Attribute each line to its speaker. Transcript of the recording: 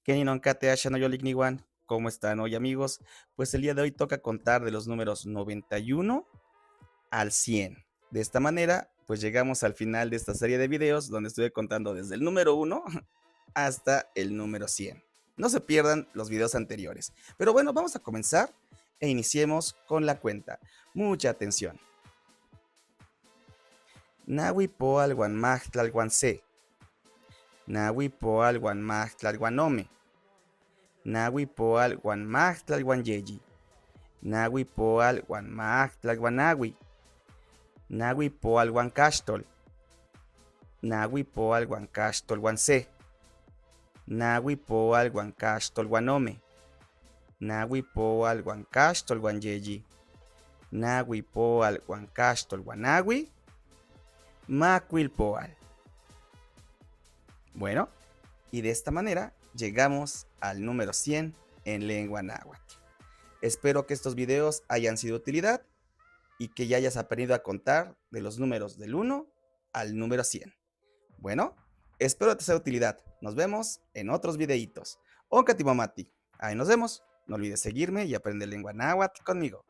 Speaker 1: Kenin Kate no Yolikniwan. ¿Cómo están hoy, amigos? Pues el día de hoy toca contar de los números 91 al 100. De esta manera, pues llegamos al final de esta serie de videos donde estuve contando desde el número 1 hasta el número 100. No se pierdan los videos anteriores. Pero bueno, vamos a comenzar e iniciemos con la cuenta. Mucha atención. Nahui poal guan machtla guan se. Nahui poal guan machtla guan ome. Nahui poal guan machtla guan yeyi. Nahui poal guan machtla guan nahui. Nahui poal guan cachtol. Nahui poal guan cachtol guan se. Nahui poal guan cachtol guan ome. Nahui poal guan cachtol guan yeyi. Nahui poal guan cachtol guan nahui. Macuil poal. Bueno, y de esta manera llegamos al número 100 en lengua náhuatl. Espero que estos videos hayan sido de utilidad y que ya hayas aprendido a contar de los números del 1 al número 100. Bueno, espero te sea de utilidad. Nos vemos en otros videitos. Onkatimamati. Ahí nos vemos. No olvides seguirme y aprender lengua náhuatl conmigo.